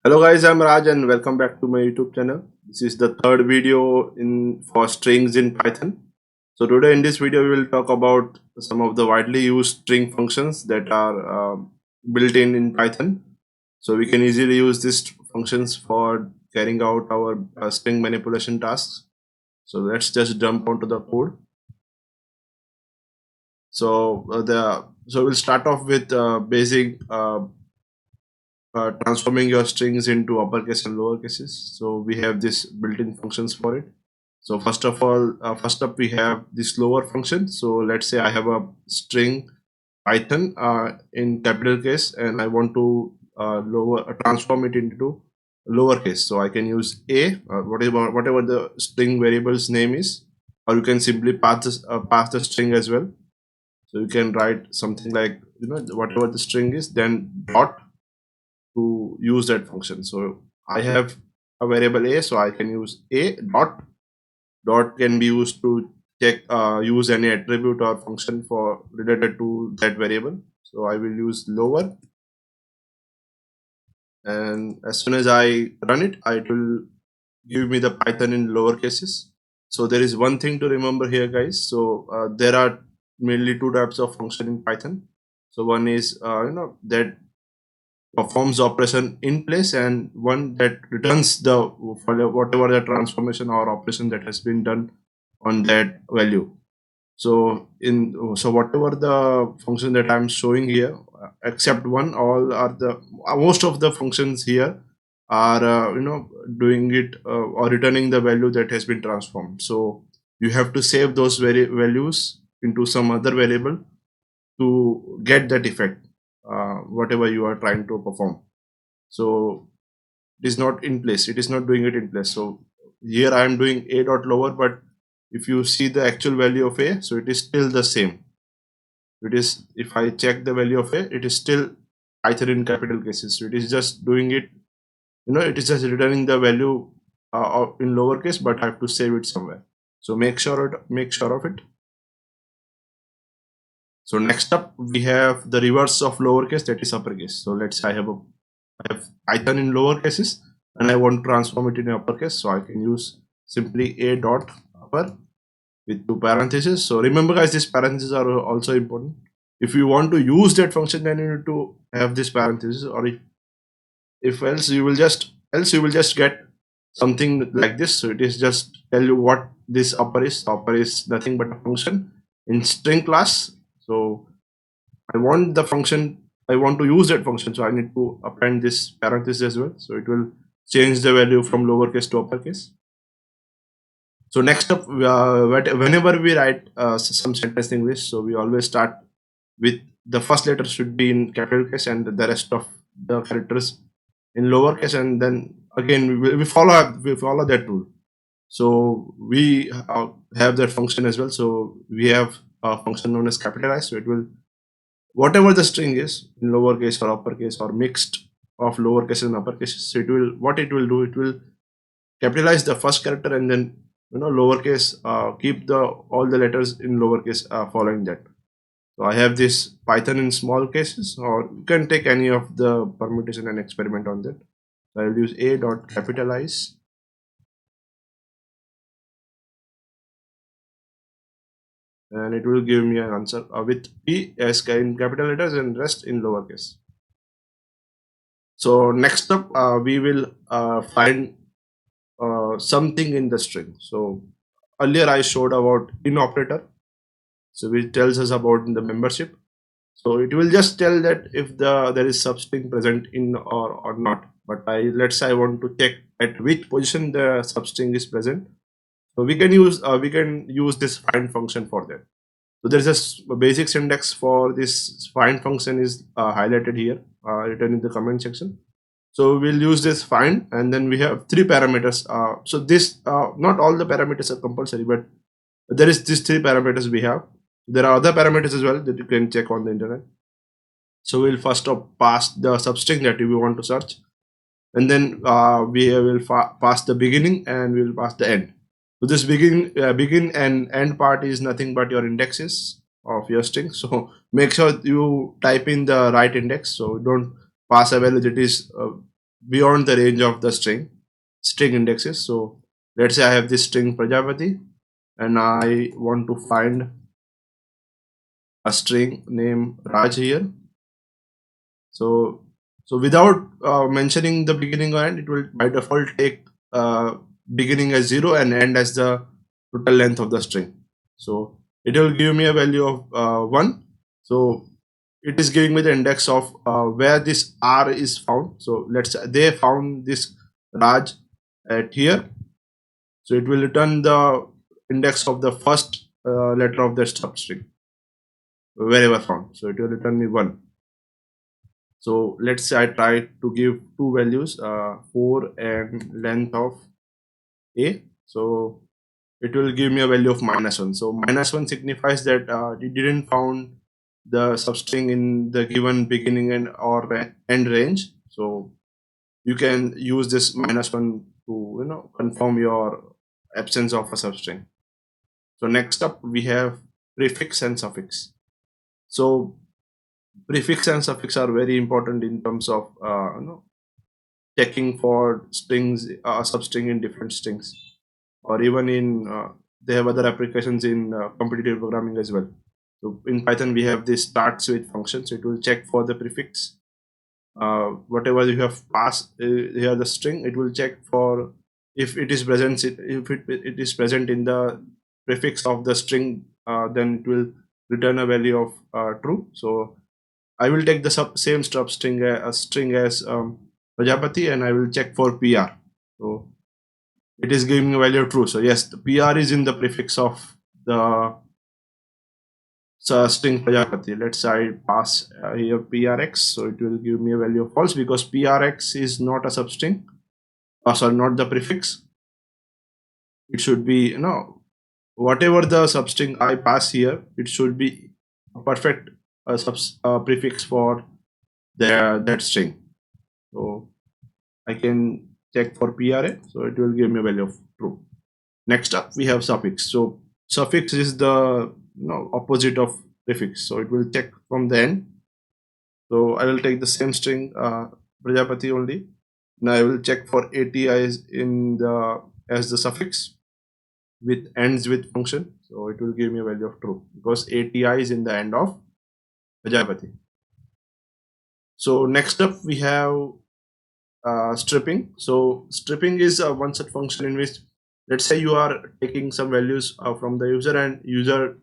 Hello guys, I'm Raj and welcome back to my YouTube channel. This is the third video in for strings in Python. So today in this video we will talk about some of the widely used string functions that are built in Python. So we can easily use these functions for carrying out our string manipulation tasks. So let's just jump onto the code. So we'll start off with basic transforming your strings into uppercase and lower cases. So we have this built-in functions for it. So first of all, first up we have this lower function. So let's say I have a string Python in capital case, and I want to transform it into lowercase. So I can use whatever the string variable's name is, or you can simply pass the string as well. So you can write something like whatever the string is, then dot to use that function. So I have a variable a, so I can use a dot. Dot can be used to use any attribute or function for related to that variable. So I will use lower, and as soon as I run it, it will give me the Python in lower cases. So there is one thing to remember here, guys. So there are mainly two types of function in Python. So one is that performs operation in place, and one that returns the whatever the transformation or operation that has been done on that value. So whatever the function that I'm showing here, except one, all are the most of the functions here are doing it or returning the value that has been transformed. So you have to save those values into some other variable to get that effect, whatever you are trying to perform. So it is not in place, it is not doing it in place. So here I am doing a dot lower, but if you see the actual value of a, so it is still the same. It is, if I check the value of a, it is still either in capital cases. So it is just doing it, it is just returning the value in lowercase, but I have to save it somewhere. So make sure of it. So next up we have the reverse of lowercase, that is uppercase. So let's say I have Python in lower cases and I want to transform it in uppercase. So I can use simply a dot upper with two parentheses. So remember guys, these parentheses are also important. If you want to use that function, then you need to have this parenthesis, or if else you will just get something like this. So it is just tell you what this upper is. Upper is nothing but a function in string class. So I want to use that function, so I need to append this parenthesis as well. So it will change the value from lowercase to uppercase. So next up, whenever we write some sentence in English, so we always start with the first letter should be in capital case and the rest of the characters in lowercase, and then again we follow that rule. So we have that function as well. So we have a function known as capitalize. So it will, whatever the string is in lowercase or uppercase or mixed of lowercase and uppercase, so it will do, it will capitalize the first character and then lowercase, keep the all the letters in lowercase following that. So I have this Python in small cases, or you can take any of the permutation and experiment on that. So I will use a dot capitalize, and it will give me an answer with p as in capital letters and rest in lowercase. So next up, we will find something in the string. So earlier I showed about in operator, so it tells us about the membership. So it will just tell that if there is substring present in or not. But let's say I want to check at which position the substring is present. So we can use this find function for that. So there is a basic syntax for this find function is highlighted here, written in the comment section. So we'll use this find, and then we have three parameters. So this not all the parameters are compulsory, but there is these three parameters we have. There are other parameters as well that you can check on the internet. So we'll first pass the substring that we want to search, and then we will pass the beginning and we'll pass the end. So this begin and end part is nothing but your indexes of your string. So make sure you type in the right index. So don't pass a value that is beyond the range of the string indexes. So let's say I have this string Prajapati and I want to find a string name Raj here. So without mentioning the beginning or end, it will by default take beginning as 0 and end as the total length of the string. So it will give me a value of 1. So it is giving me the index of where this R is found. So let's say they found this Raj at here. So it will return the index of the first letter of the substring wherever found. So it will return me 1. So let's say I try to give two values, 4 and length of A. So it will give me a value of -1. So -1 signifies that it didn't found the substring in the given beginning and or end range. So you can use this -1 to confirm your absence of a substring. So next up we have prefix and suffix. So prefix and suffix are very important in terms of checking for strings, substring in different strings, or even in they have other applications in competitive programming as well. So in Python we have this starts with function, so it will check for the prefix. Whatever you have passed here the string, it will check for if it is present. If it is present in the prefix of the string, then it will return a value of true. So I will take the same string as Prajapati and I will check for PR. So it is giving a value true. So yes, the PR is in the prefix of the string Prajapati. Let's say I pass here PRX, so it will give me a value of false because PRX is not a substring. Sorry, not the prefix. It should be whatever the substring I pass here, it should be a perfect prefix for that string. So I can check for PRA, so it will give me a value of true. Next up we have suffix. So suffix is the opposite of prefix, so it will check from the end. So I will take the same string Prajapati only. Now I will check for ATIs in the as the suffix with ends with function, so it will give me a value of true because ATI is in the end of Prajapati. So next up we have stripping. So stripping is one such function in which, let's say you are taking some values from the user and user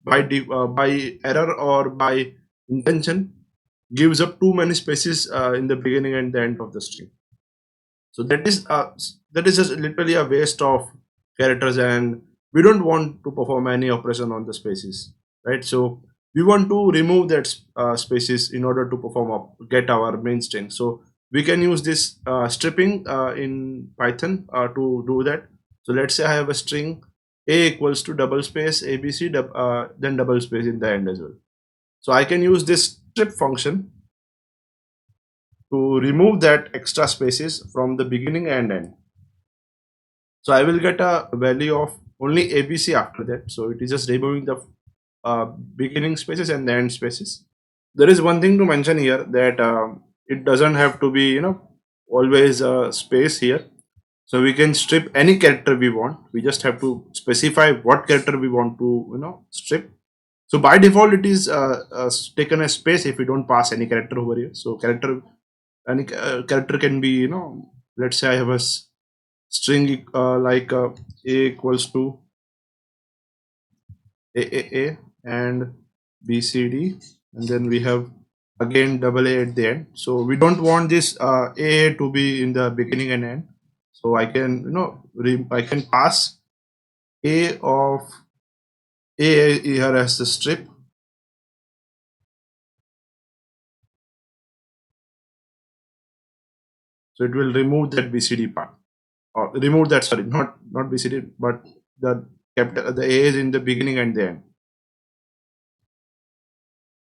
by error or by intention gives up too many spaces in the beginning and the end of the string. So that is just literally a waste of characters, and we don't want to perform any operation on the spaces, right? So we want to remove that spaces in order to perform get our main string. So we can use this stripping in Python to do that. So let's say I have a string a equals to double space abc then double space in the end as well. So I can use this strip function to remove that extra spaces from the beginning and end. So I will get a value of only ABC after that. So it is just removing the beginning spaces and the end spaces. There is one thing to mention here that it doesn't have to be always a space here. So we can strip any character we want. We just have to specify what character we want to strip. So by default it is taken as space if we don't pass any character over here. So any character can be let's say I have a string like a equals to a and bcd, and then we have again double a at the end. So we don't want this a to be in the beginning and end. So I can I can pass a of a here as the strip. So it will remove that bcd part, or remove that, sorry, not bcd but the capital, the a is in the beginning and the end.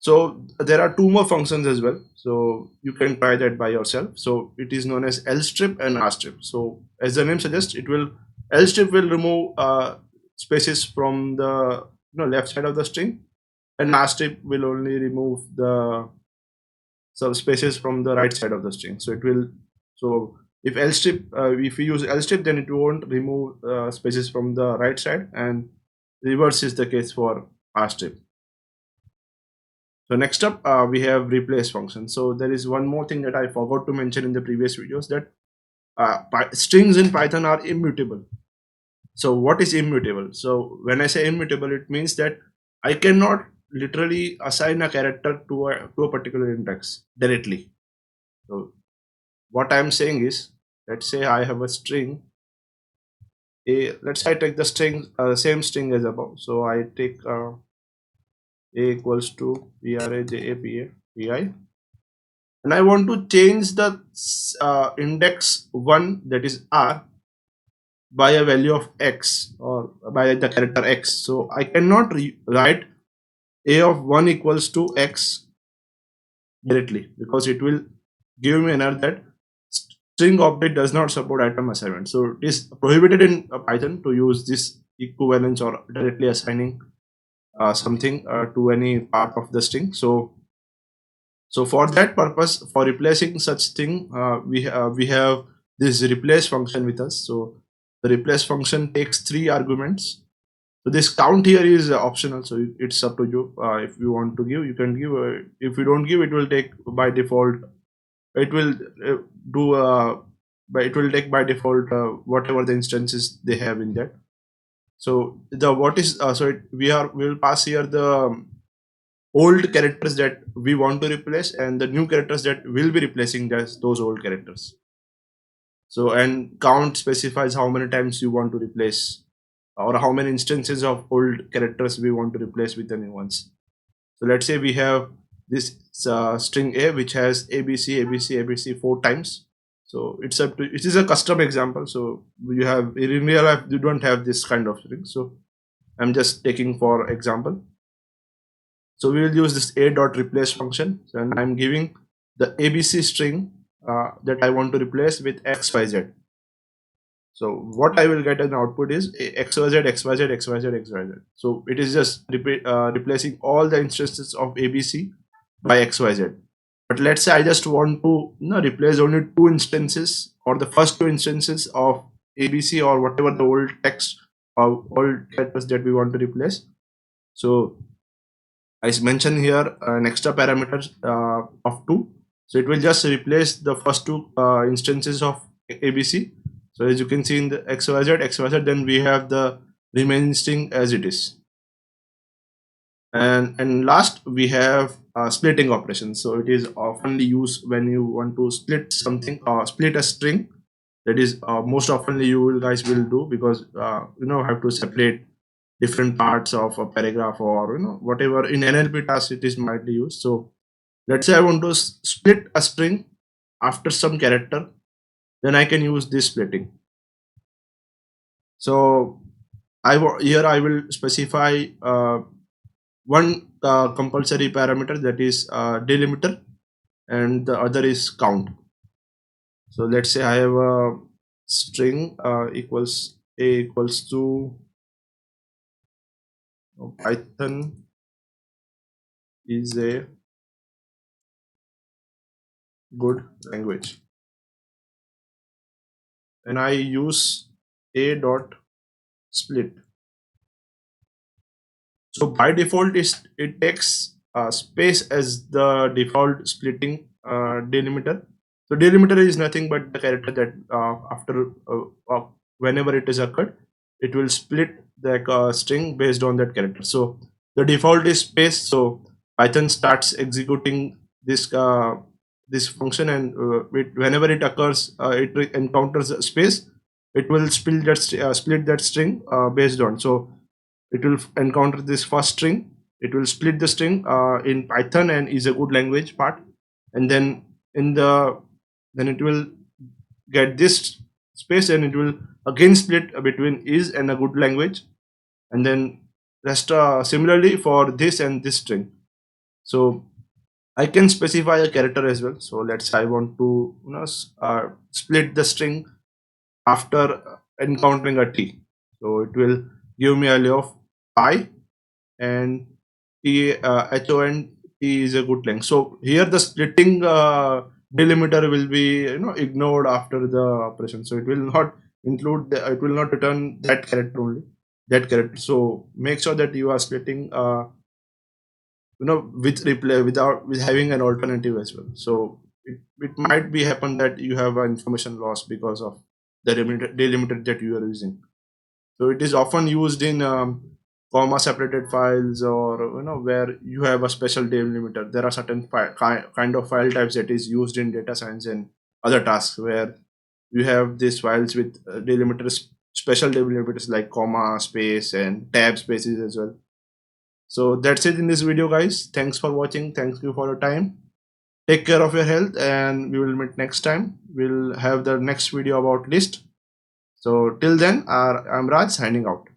So there are two more functions as well, so you can try that by yourself. So it is known as lstrip and rstrip. So as the name suggests, lstrip will remove spaces from the left side of the string, and rstrip will only remove the subspaces from the right side of the string. So it will, so if L strip, if we use L strip, then it won't remove spaces from the right side, and reverse is the case for R strip. So next up, we have replace function. So there is one more thing that I forgot to mention in the previous videos, that strings in Python are immutable. So what is immutable? So when I say immutable, it means that I cannot literally assign a character to a particular index directly. So what I'm saying is, let's say I have a string. Let's say I take the string, same string as above. So I take a equals to PRAJAPI, and I want to change the index 1, that is R, by a value of X, or by the character X. So I cannot write a of 1 equals to X directly, because it will give me an error that string object does not support item assignment. So it is prohibited in Python to use this equivalence or directly assigning something to any part of the string. So for that purpose, for replacing such thing, we have this replace function with us. So the replace function takes 3 arguments. So this count here is optional, so it's up to you. If you want to give, you can give. If you don't give, it will take by default. It will do. But it will take by default whatever the instances they have in that. So the what is we will pass here the old characters that we want to replace, and the new characters that will be replacing those old characters. So, and count specifies how many times you want to replace, or how many instances of old characters we want to replace with the new ones. So let's say we have this string A which has ABC, ABC, ABC 4 times. So it's up to, it is a custom example. So you have, in real life you don't have this kind of string. So I'm just taking for example. So we will use this a dot replace function, and I'm giving the ABC string that I want to replace with XYZ. So what I will get as an output is XYZ, XYZ, XYZ, XYZ. So it is just replacing all the instances of ABC by XYZ. But let's say I just want to replace only 2 instances, or the first 2 instances of ABC, or whatever the old text or old characters that we want to replace. So I mentioned here an extra parameter of 2. So it will just replace the first 2 instances of ABC. So as you can see in the XYZ, XYZ, then we have the remaining string as it is. And last we have splitting operations. So it is oftenly used when you want to split something, or split a string. That is most oftenly you guys will do, because have to separate different parts of a paragraph, or whatever in NLP task it is might be used. So let's say I want to split a string after some character, then I can use this splitting. So here I will specify one compulsory parameter, that is delimiter, and the other is count. So let's say I have a string equals a equals to Python is a good language, and I use a dot split. So by default it takes space as the default splitting delimiter. So delimiter is nothing but the character that after whenever it is occurred, it will split the string based on that character. So the default is space. So Python starts executing this function, and whenever it occurs, it encounters a space. It will split that string based on. So it will encounter this first string. It will split the string in Python, and is a good language part, and then then it will get this space, and it will again split between is and a good language, and then rest similarly for this and this string. So I can specify a character as well. So let's say I want to split the string after encountering a T. So it will give me a value of I and HONT is a good length. So here the splitting delimiter will be ignored after the operation. So it will not include it will not return that character only, that character. So make sure that you are splitting with replay with having an alternative as well. So it might be happen that you have an information loss because of the delimiter that you are using. So it is often used in comma separated files, or where you have a special delimiter. There are certain kind of file types that is used in data science and other tasks where you have these files with delimiters, special delimiters like comma, space, and tab spaces as well. So that's it in this video, guys. Thanks for watching. Thank you for your time. Take care of your health, and we will meet next time. We'll have the next video about list. So till then, I'm Raj signing out.